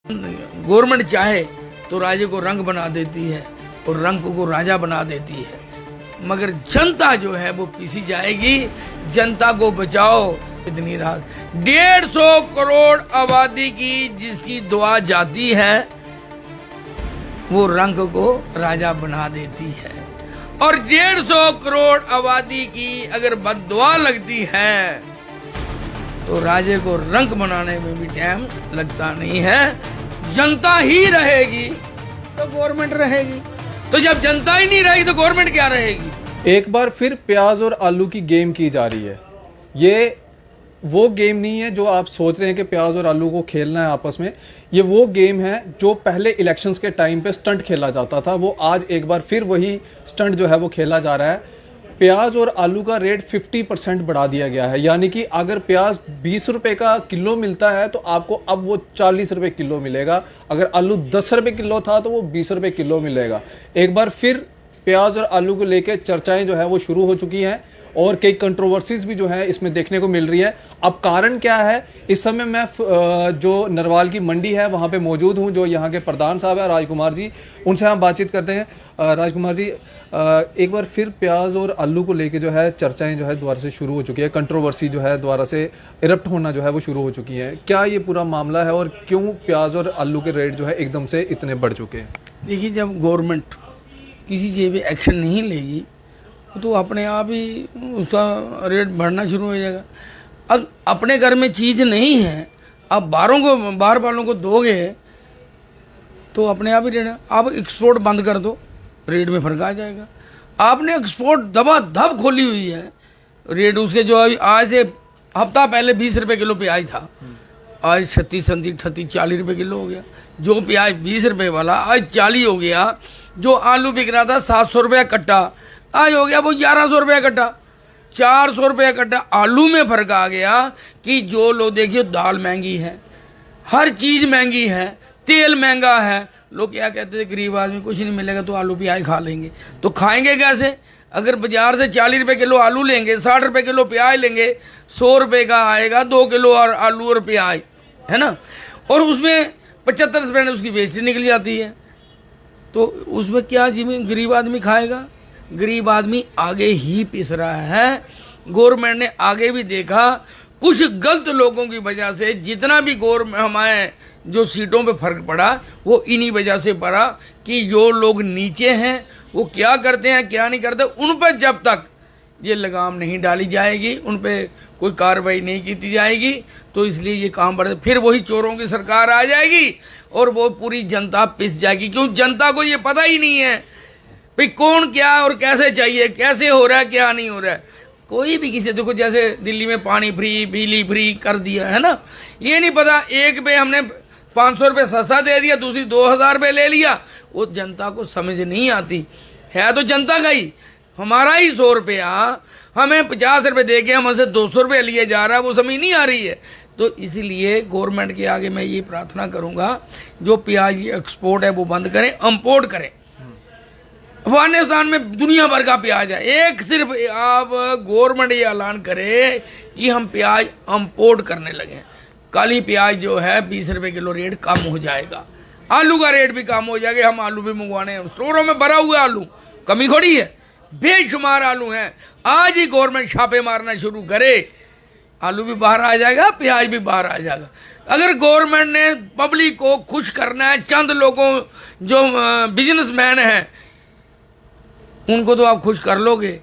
Government चाहे तो राजे को रंग बना देती है और रंग को राजा बना देती है, मगर जनता जो है वो पीसी जाएगी। जनता को बचाओ। इतनी रात 150 करोड़ आबादी की जिसकी दुआ जाती है वो रंग को राजा बना देती है, और 150 करोड़ आबादी की अगर बद्दुआ लगती है तो राजे को रंग बनाने में भी टाइम लगता नहीं है। जनता ही रहेगी तो गवर्नमेंट रहेगी, तो जब जनता ही नहीं रहेगी तो गवर्नमेंट क्या रहेगी। एक बार फिर प्याज और आलू की गेम की जा रही है। ये वो गेम नहीं है जो आप सोच रहे हैं कि प्याज और आलू को खेलना है आपस में। ये वो गेम है जो पहले इलेक्शंस के टाइम पे स्टंट खेला जाता था, वो आज एक बार फिर वही स्टंट जो है वो खेला जा रहा है। प्याज और आलू का रेट 50% बढ़ा दिया गया है, यानी कि अगर प्याज 20 रुपए का किलो मिलता है तो आपको अब वो 40 रुपए किलो मिलेगा। अगर आलू 10 रुपए किलो था तो वो 20 रुपए किलो मिलेगा। एक बार फिर प्याज और आलू को लेकर चर्चाएं जो है वो शुरू हो चुकी हैं और कई कंट्रोवर्सीज भी जो है इसमें देखने को मिल रही है। अब कारण क्या है, इस समय मैं जो नरवाल की मंडी है वहाँ पे मौजूद हूँ। जो यहाँ के प्रधान साहब है राजकुमार जी, उनसे हम बातचीत करते हैं। राजकुमार जी, एक बार फिर प्याज और आलू को लेके जो है चर्चाएं जो है दोबारा से शुरू हो चुकी है, कंट्रोवर्सी जो है दोबारा से इरप्ट होना जो है वो शुरू हो चुकी है। क्या ये पूरा मामला है और क्यों प्याज और आलू के रेट जो है एकदम से इतने बढ़ चुके हैं? देखिए, जब गवर्नमेंट किसी चीज़ पे एक्शन नहीं लेगी तो अपने आप ही उसका रेट बढ़ना शुरू हो जाएगा। अब अपने घर में चीज़ नहीं है, आप बाहर वालों को दोगे तो अपने आप ही रेट, आप एक्सपोर्ट बंद कर दो, रेट में फर्क आ जाएगा। आपने एक्सपोर्ट दबा धब खोली हुई है, रेट उसके जो आज से हफ्ता पहले 20 रुपए किलो प्याज था, आज 36, 37, 38, 40 रुपए किलो हो गया। जो प्याज 20 रुपए वाला आज 40 हो गया। जो आलू बिक रहा था 700 रुपया कट्टा, आज हो गया वो 1100 रुपया कट्टा। 400 रुपया कट्टा आलू में फर्क आ गया कि जो लोग देखिए दाल महंगी है, हर चीज़ महंगी है, तेल महंगा है। लोग क्या कहते थे, गरीब आदमी कुछ नहीं मिलेगा तो आलू प्याज खा लेंगे, तो खाएंगे कैसे? अगर बाजार से 40 रुपए किलो आलू लेंगे, 60 रुपए किलो प्याज लेंगे, 100 रुपए का आएगा 2 किलो और आलू और प्याज, है ना। और उसमें 75% उसकी बेइज्जती निकल जाती है, तो उसमें क्या जिम्मे गरीब आदमी खाएगा? गरीब आदमी आगे ही पिस रहा है। गवर्नमेंट ने आगे भी देखा, कुछ गलत लोगों की वजह से जितना भी हमारे जो सीटों पे फर्क पड़ा वो इन्हीं वजह से पड़ा कि जो लोग नीचे हैं वो क्या करते हैं क्या नहीं करते, उन पर जब तक ये लगाम नहीं डाली जाएगी, उन पर कोई कार्रवाई नहीं की जाएगी, तो इसलिए ये काम बढ़े, फिर वही चोरों की सरकार आ जाएगी और वो पूरी जनता पिस जाएगी। क्यों? जनता को ये पता ही नहीं है भाई कौन क्या और कैसे चाहिए, कैसे हो रहा है, क्या नहीं हो रहा है। कोई भी किसी, देखो जैसे दिल्ली में पानी फ्री, बिजली फ्री कर दिया है ना, ये नहीं पता एक पे हमने 500 रुपये सस्ता दे दिया, दूसरी 2000 रुपये ले लिया। वो जनता को समझ नहीं आती है, तो जनता का ही हमारा ही 100 रुपया हमें 50 रुपये दे के हमसे 200 रुपये लिए जा रहा है, वो समझ नहीं आ रही है। तो इसीलिए गवर्नमेंट के आगे मैं ये प्रार्थना करूंगा, जो प्याज एक्सपोर्ट है वो बंद करें, इम्पोर्ट करें। अफगानिस्तान में दुनिया भर का प्याज है, एक सिर्फ आप गवर्नमेंट ये ऐलान करे कि हम प्याज इम्पोर्ट करने लगे, कल ही प्याज जो है 20 रुपए किलो रेट कम हो जाएगा, आलू का रेट भी कम हो जाएगा। हम आलू भी मंगवाने हैं, स्टोरों में भरा हुआ आलू, कमी थोड़ी है, बेशुमार आलू हैं। आज ही गवर्नमेंट छापे मारना शुरू करे, आलू भी बाहर आ जाएगा, प्याज भी बाहर आ जाएगा। अगर गवर्नमेंट ने पब्लिक को खुश करना है, चंद लोगों जो बिजनेसमैन हैं उनको तो आप खुश कर लोगे,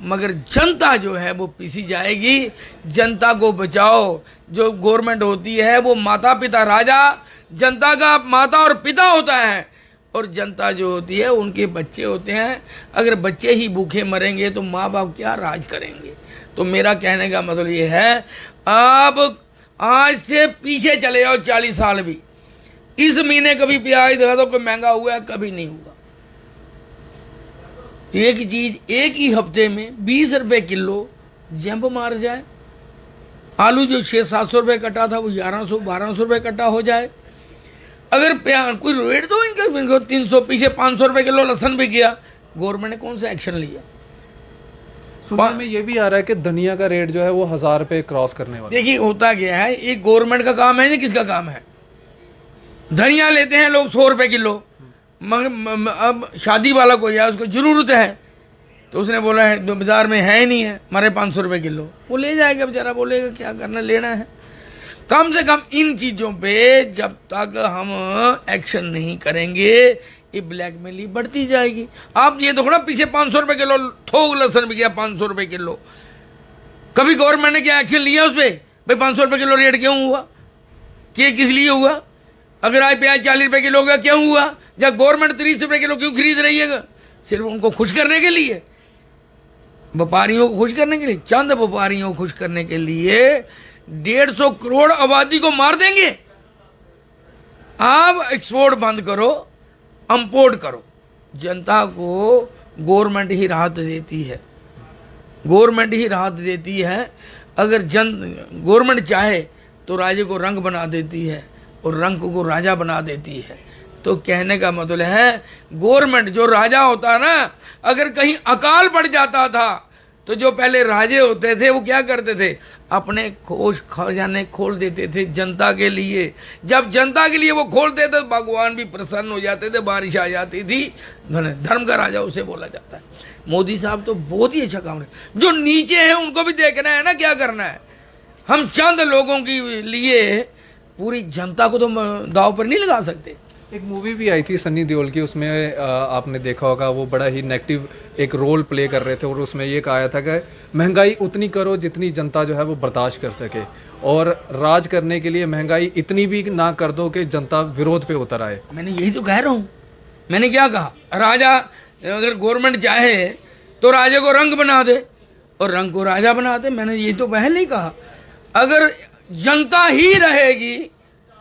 मगर जनता जो है वो पीसी जाएगी। जनता को बचाओ। जो गवर्नमेंट होती है वो माता पिता राजा, जनता का माता और पिता होता है, और जनता जो होती है उनके बच्चे होते हैं। अगर बच्चे ही भूखे मरेंगे तो माँ बाप क्या राज करेंगे। तो मेरा कहने का मतलब ये है, आप आज से पीछे चले जाओ 40 साल भी, इस महीने कभी प्याज दिखा दो कोई महंगा हुआ है? कभी नहीं हुआ। एक चीज एक ही हफ्ते में 20 रुपए किलो जंप मार जाए, आलू जो 600-700 रुपये कटा था वो 1100-1200 रुपये कटा हो जाए। अगर कोई रेट तो इनका 300, पीछे 500 रुपये किलो लहसन भी गया, गवर्नमेंट ने कौन सा एक्शन लिया? सुनने में ये भी आ रहा है कि धनिया का रेट जो है वो 1000 रुपये क्रॉस करने वाला। देखिए होता क्या है, ये गवर्नमेंट का काम है या किसका काम है? धनिया लेते हैं लोग 100 रुपये किलो, मगर अब शादी वाला कोई है, उसको ज़रूरत है, तो उसने बोला है बाजार में है ही नहीं है, हमारे 500 रुपये किलो, वो ले जाएगा बेचारा, बोलेगा क्या करना, लेना है। कम से कम इन चीज़ों पे जब तक हम एक्शन नहीं करेंगे ये ब्लैकमेली बढ़ती जाएगी। आप ये देखो ना, पीछे 500 रुपये किलो थोक लहसुन भी गया, 500 रुपये किलो, कभी गवर्नमेंट ने क्या एक्शन लिया उस पर? भाई 500 रुपये किलो रेट क्यों हुआ, कि किस लिए हुआ? अगर आज प्याज 40 रुपये किलो का क्यों हुआ? जब गवर्नमेंट 30 रुपये किलो क्यों खरीद रही है? सिर्फ उनको खुश करने के लिए, व्यापारियों को खुश करने के लिए, चंद व्यापारियों को खुश करने के लिए 150 करोड़ आबादी को मार देंगे। आप एक्सपोर्ट बंद करो, इंपोर्ट करो। जनता को गवर्नमेंट ही राहत देती है, गवर्नमेंट ही राहत देती है। अगर गवर्नमेंट चाहे तो राजे को रंग बना देती है और रंग को राजा बना देती है। तो कहने का मतलब है गवर्नमेंट, जो राजा होता है ना, अगर कहीं अकाल पड़ जाता था तो जो पहले राजे होते थे वो क्या करते थे? अपने कोष खजाने खोल देते थे जनता के लिए। जब जनता के लिए वो खोलते थे भगवान भी प्रसन्न हो जाते थे, बारिश आ जाती थी। धर्म का राजा उसे बोला जाता है। मोदी साहब तो बहुत ही अच्छा काम है। जो नीचे है उनको भी देखना है ना, क्या करना है। हम चंद लोगों के लिए पूरी जनता को तो दाव पर नहीं लगा सकते। एक मूवी भी आई थी सन्नी देओल की, उसमें आपने देखा होगा, वो बड़ा ही नेगेटिव एक रोल प्ले कर रहे थे और उसमें ये कहा था कि महंगाई उतनी करो जितनी जनता जो है वो बर्दाश्त कर सके, और राज करने के लिए महंगाई इतनी भी ना कर दो कि जनता विरोध पे उतर आए। मैंने यही तो कह रहा हूँ। मैंने क्या कहा? राजा, अगर गवर्नमेंट चाहे तो राजे को रंग बना दे और रंग को राजा बना दे। मैंने यही तो पहले ही कहा। अगर जनता ही रहेगी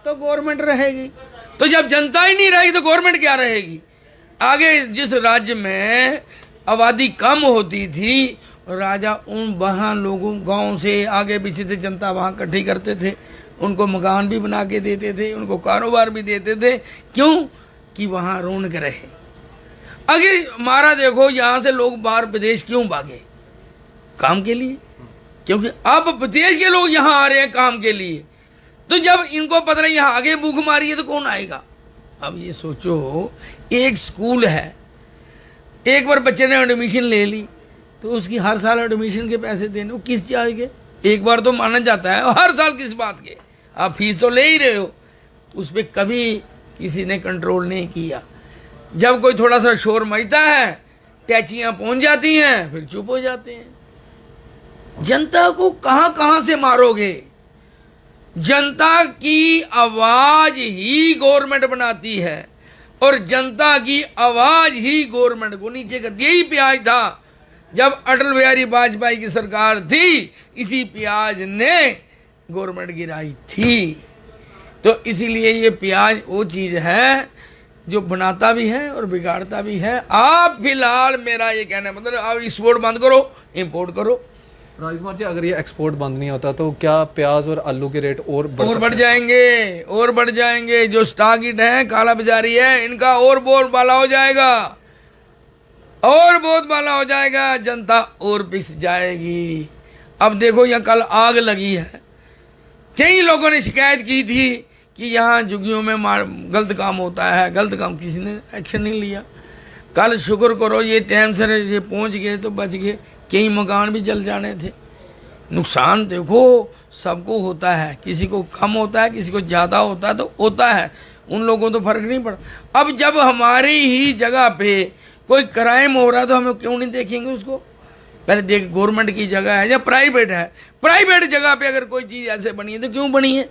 तो गवर्नमेंट रहेगी, तो जब जनता ही नहीं रहेगी तो गवर्नमेंट क्या रहेगी? आगे जिस राज्य में आबादी कम होती थी, राजा उन वहाँ लोगों गांव से आगे पीछे से जनता वहाँ इकट्ठी करते थे, उनको मकान भी बना के देते थे, उनको कारोबार भी देते थे। क्यों? कि वहाँ रौनक रहे। अगर हमारा देखो, यहाँ से लोग बाहर विदेश क्यों भागे? काम के लिए। क्योंकि अब विदेश के लोग यहाँ आ रहे हैं काम के लिए। तो जब इनको पता नहीं यहाँ आगे भूख मारी है तो कौन आएगा? अब ये सोचो, एक स्कूल है, एक बार बच्चे ने एडमिशन ले ली तो उसकी हर साल एडमिशन के पैसे देने, वो किस चार्ज के? एक बार तो माना जाता है, हर साल किस बात के? आप फीस तो ले ही रहे हो। उस पर कभी किसी ने कंट्रोल नहीं किया। जब कोई थोड़ा सा शोर मचता है, टैचियाँ पहुँच जाती हैं, फिर चुप हो जाते हैं। जनता को कहाँ कहाँ से मारोगे? जनता की आवाज ही गवर्नमेंट बनाती है और जनता की आवाज ही गवर्नमेंट को नीचे करती है। यही प्याज था जब अटल बिहारी वाजपेयी की सरकार थी, इसी प्याज ने गवर्नमेंट गिराई थी। तो इसीलिए ये प्याज वो चीज़ है जो बनाता भी है और बिगाड़ता भी है। आप फिलहाल, मेरा ये कहना है, मतलब आप एक्सपोर्ट बंद करो, इंपोर्ट करो। राजकुमार जी, अगर ये एक्सपोर्ट बंद नहीं होता तो क्या प्याज और आलू के रेट और बढ़ जाएंगे, और बढ़ जाएंगे। जो स्टॉकिट है, काला बाजारी है, इनका और बहुत बाला हो जाएगा, और बहुत बाला हो जाएगा। जनता और पिस जाएगी। अब देखो, यहाँ कल आग लगी है, कई लोगों ने शिकायत की थी कि यहाँ झुग्गियों में गलत काम होता है, गलत काम, किसी ने एक्शन नहीं लिया। कल शुक्र करो ये टाइम से ये पहुँच गए तो बच गए। कई मकान भी जल जाने थे। नुकसान देखो सबको होता है, किसी को कम होता है, किसी को ज़्यादा होता है, तो होता है। उन लोगों को तो फर्क नहीं पड़ा। अब जब हमारी ही जगह पे कोई क्राइम हो रहा है तो हम क्यों नहीं देखेंगे उसको? पहले देख, गवर्नमेंट की जगह है या प्राइवेट है, प्राइवेट जगह पे अगर कोई चीज़ ऐसे बनी है तो क्यों बनी है?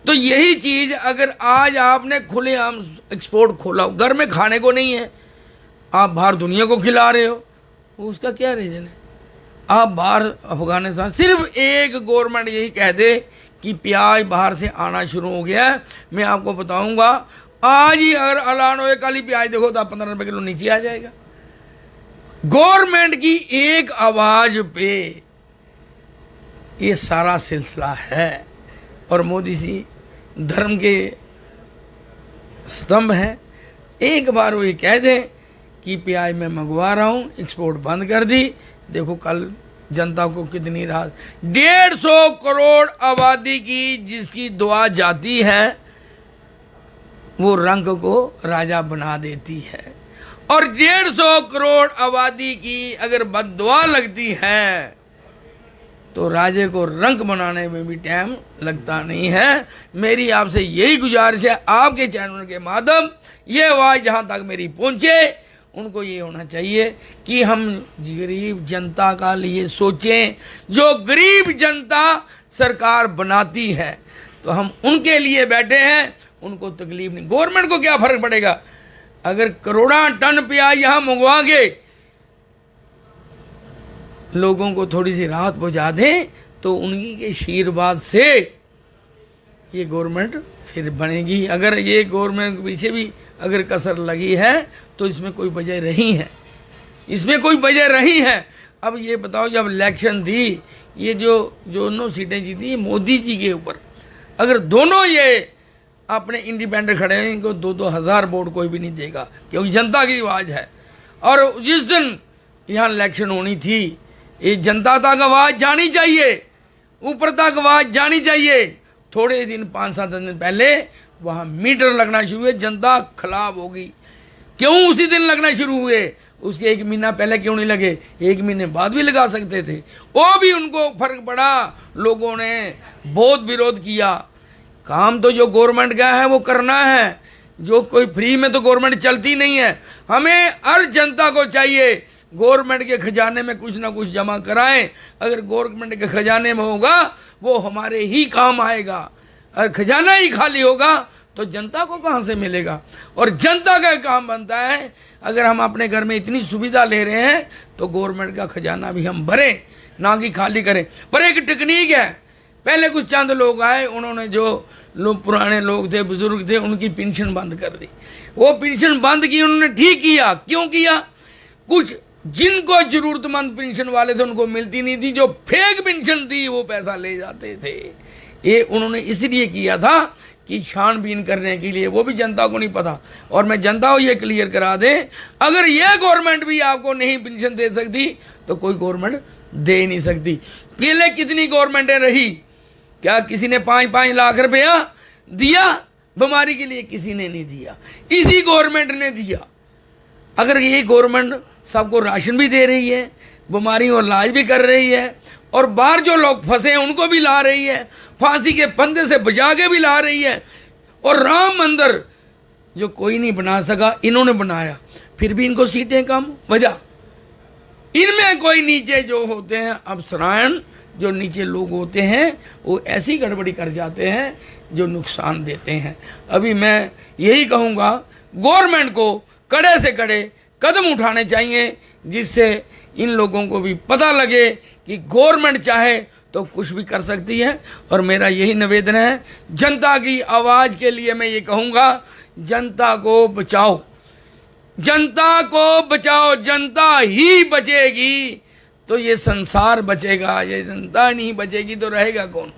तो यही चीज़ अगर आज आपने खुलेआम एक्सपोर्ट खोला, घर में खाने को नहीं है, आप बाहर दुनिया को खिला रहे हो, उसका क्या रीज़न है? आप बाहर अफगानिस्तान, सिर्फ एक गवर्नमेंट यही कह दे कि प्याज बाहर से आना शुरू हो गया है, मैं आपको बताऊंगा आज ही अगर ऐलान हो काली प्याज देखो तो 15 रुपये किलो नीचे आ जाएगा। गवर्नमेंट की एक आवाज पे ये सारा सिलसिला है। और मोदी जी धर्म के स्तंभ हैं। एक बार वो ये कह दें कि प्याज मैं मंगवा रहा हूँ, एक्सपोर्ट बंद कर दी, देखो कल जनता को कितनी राहत। 150 करोड़ आबादी की जिसकी दुआ जाती है, वो रंक को राजा बना देती है। और 150 करोड़ आबादी की अगर बद्दुआ लगती है तो राजे को रंक बनाने में भी टाइम लगता नहीं है। मेरी आपसे यही गुजारिश है, आपके चैनल के माध्यम ये आवाज़ जहाँ तक मेरी पहुँचे, उनको ये होना चाहिए कि हम गरीब जनता का लिए सोचें। जो गरीब जनता सरकार बनाती है तो हम उनके लिए बैठे हैं, उनको तकलीफ नहीं। गवर्नमेंट को क्या फ़र्क पड़ेगा अगर करोड़ों टन प्याज यहाँ मंगवा के लोगों को थोड़ी सी राहत पहुँचा दें तो उन्हीं के आशीर्वाद से ये गवर्नमेंट फिर बनेगी। अगर ये गवर्नमेंट के पीछे भी अगर कसर लगी है तो इसमें कोई वजह रही है, इसमें कोई वजह रही है। अब ये बताओ, जब इलेक्शन थी, ये जो दोनों सीटें जीती मोदी जी के ऊपर, अगर दोनों ये अपने इंडिपेंडेंट खड़े हैं, इनको 2-2 हज़ार वोट कोई भी नहीं देगा, क्योंकि जनता की आवाज़ है। और जिस दिन यहाँ इलेक्शन होनी थी, ये जनता तक आवाज़ जानी चाहिए, ऊपर तक आवाज़ जानी चाहिए। थोड़े दिन 5-7 दिन पहले वहाँ मीटर लगना शुरू हुए, जनता खिलाफ होगी। क्यों उसी दिन लगना शुरू हुए? उसके 1 महीना पहले क्यों नहीं लगे? 1 महीने बाद भी लगा सकते थे। वो भी उनको फर्क पड़ा, लोगों ने बहुत विरोध किया। काम तो जो गवर्नमेंट का है वो करना है, जो कोई फ्री में तो गवर्नमेंट चलती नहीं है। हमें हर जनता को चाहिए गवर्नमेंट के खजाने में कुछ ना कुछ जमा कराएं। अगर गवर्नमेंट के खजाने में होगा वो हमारे ही काम आएगा। अगर खजाना ही खाली होगा तो जनता को कहाँ से मिलेगा? और जनता का काम बनता है, अगर हम अपने घर में इतनी सुविधा ले रहे हैं तो गवर्नमेंट का खजाना भी हम भरें, ना कि खाली करें। पर एक टेक्निक है, पहले कुछ चंद लोग आए, उन्होंने जो लोग पुराने लोग थे, बुजुर्ग थे, उनकी पेंशन बंद कर दी। वो पेंशन बंद की उन्होंने ठीक किया। क्यों किया? कुछ जिनको जरूरतमंद पेंशन वाले थे उनको मिलती नहीं थी, जो फेक पेंशन थी वो पैसा ले जाते थे। ये उन्होंने इसलिए किया था कि छानबीन करने के लिए, वो भी जनता को नहीं पता। और मैं जनता को ये क्लियर करा दें, अगर ये गवर्नमेंट भी आपको नहीं पेंशन दे सकती तो कोई गवर्नमेंट दे ही नहीं सकती। पहले कितनी गवर्नमेंटें रही, क्या किसी ने 5-5 लाख रुपया दिया बीमारी के लिए? किसी ने नहीं दिया, इसी गवर्नमेंट ने दिया। अगर ये गवर्नमेंट सबको राशन भी दे रही है, बीमारी और इलाज भी कर रही है, और बाहर जो लोग फंसे हैं उनको भी ला रही है, फांसी के फंदे से बचा के भी ला रही है, और राम मंदिर जो कोई नहीं बना सका इन्होंने बनाया, फिर भी इनको सीटें कम। वजह इनमें कोई नीचे जो होते हैं अफसरान, जो नीचे लोग होते हैं, वो ऐसी गड़बड़ी कर जाते हैं जो नुकसान देते हैं। अभी मैं यही कहूँगा, गवर्नमेंट को कड़े से कड़े कदम उठाने चाहिए, जिससे इन लोगों को भी पता लगे कि गवर्नमेंट चाहे तो कुछ भी कर सकती है। और मेरा यही निवेदन है, जनता की आवाज़ के लिए मैं ये कहूँगा, जनता को बचाओ, जनता को बचाओ। जनता ही बचेगी तो ये संसार बचेगा, ये जनता नहीं बचेगी तो रहेगा कौन?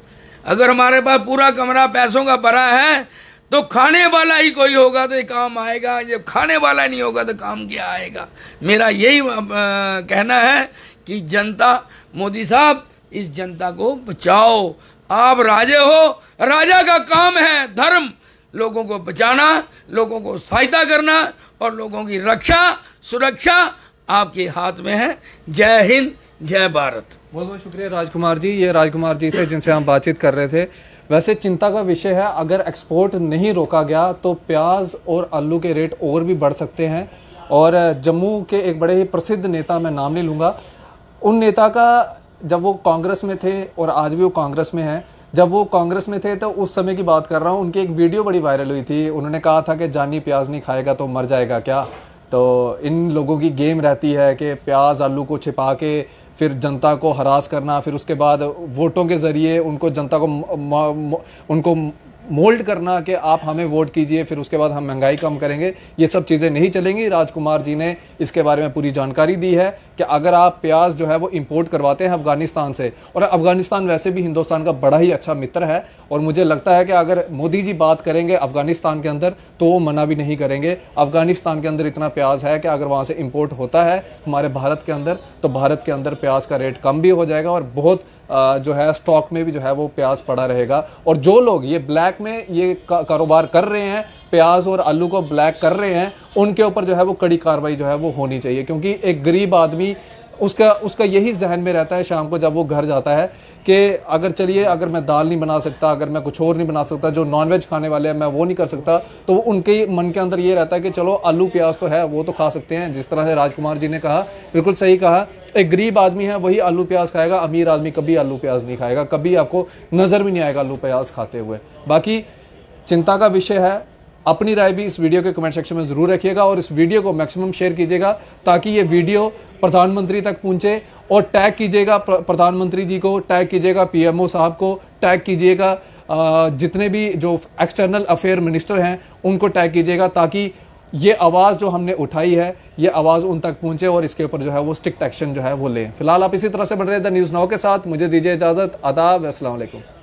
अगर हमारे पास पूरा कमरा पैसों का भरा है तो खाने वाला ही कोई होगा तो ये काम आएगा, जब खाने वाला नहीं होगा तो काम क्या आएगा? मेरा यही कहना है कि जनता, मोदी साहब, इस जनता को बचाओ। आप राजे हो, राजा का काम है धर्म, लोगों को बचाना, लोगों को सहायता करना, और लोगों की रक्षा सुरक्षा आपके हाथ में है। जय हिंद, जय भारत। बहुत बहुत शुक्रिया राजकुमार जी। ये राजकुमार जी थे जिनसे हम बातचीत कर रहे थे। वैसे चिंता का विषय है, अगर एक्सपोर्ट नहीं रोका गया तो प्याज और आलू के रेट और भी बढ़ सकते हैं। और जम्मू के एक बड़े ही प्रसिद्ध नेता, मैं नाम नहीं लूँगा, उन नेता का, जब वो कांग्रेस में थे और आज भी वो कांग्रेस में हैं, जब वो कांग्रेस में थे तो उस समय की बात कर रहा हूँ, उनकी एक वीडियो बड़ी वायरल हुई थी। उन्होंने कहा था कि जानी प्याज नहीं खाएगा तो मर जाएगा क्या। तो इन लोगों की गेम रहती है कि प्याज आलू को छिपा के फिर जनता को हरास करना, फिर उसके बाद वोटों के ज़रिए उनको, जनता को उनको मोल्ड करना कि आप हमें वोट कीजिए, फिर उसके बाद हम महंगाई कम करेंगे। ये सब चीज़ें नहीं चलेंगी। राजकुमार जी ने इसके बारे में पूरी जानकारी दी है कि अगर आप प्याज जो है वो इंपोर्ट करवाते हैं अफगानिस्तान से, और अफगानिस्तान वैसे भी हिंदुस्तान का बड़ा ही अच्छा मित्र है, और मुझे लगता है कि अगर मोदी जी बात करेंगे अफगानिस्तान के अंदर तो वो मना भी नहीं करेंगे। अफगानिस्तान के अंदर इतना प्याज है कि अगर वहाँ से इंपोर्ट होता है हमारे भारत के अंदर, तो भारत के अंदर प्याज का रेट कम भी हो जाएगा, और बहुत जो है स्टॉक में भी जो है वो प्याज पड़ा रहेगा। और जो लोग ये ब्लैक ब्लैक में ये कारोबार कर रहे हैं, प्याज और आलू को ब्लैक कर रहे हैं, उनके ऊपर जो है वो कड़ी कार्रवाई जो है वो होनी चाहिए। क्योंकि एक गरीब आदमी उसका यही जहन में रहता है शाम को जब वो घर जाता है कि अगर मैं दाल नहीं बना सकता, अगर मैं कुछ और नहीं बना सकता, जो नॉनवेज खाने वाले हैं मैं वो नहीं कर सकता, तो उनके मन के अंदर ये रहता है कि चलो आलू प्याज तो है वो तो खा सकते हैं। जिस तरह से राजकुमार जी ने कहा, बिल्कुल सही कहा, एक गरीब आदमी है वही आलू प्याज खाएगा, अमीर आदमी कभी आलू प्याज नहीं खाएगा, कभी आपको नज़र भी नहीं आएगा आलू प्याज खाते हुए। बाकी चिंता का विषय है। अपनी राय भी इस वीडियो के कमेंट सेक्शन में ज़रूर रखिएगा और इस वीडियो को मैक्सिमम शेयर कीजिएगा ताकि ये वीडियो प्रधानमंत्री तक पहुंचे, और टैग कीजिएगा प्रधानमंत्री जी को, टैग कीजिएगा पीएमओ साहब को, टैग कीजिएगा जितने भी जो एक्सटर्नल अफेयर मिनिस्टर हैं उनको टैग कीजिएगा, ताकि ये आवाज़ जो हमने उठाई है ये आवाज़ उन तक पहुंचे और इसके ऊपर जो है वो स्ट्रिक्ट एक्शन जो है वो लें। फिलहाल आप इसी तरह से बढ़ रहे द न्यूज़ नाउ के साथ। मुझे दीजिए इजाज़त। आदाब, अस्सलाम वालेकुम।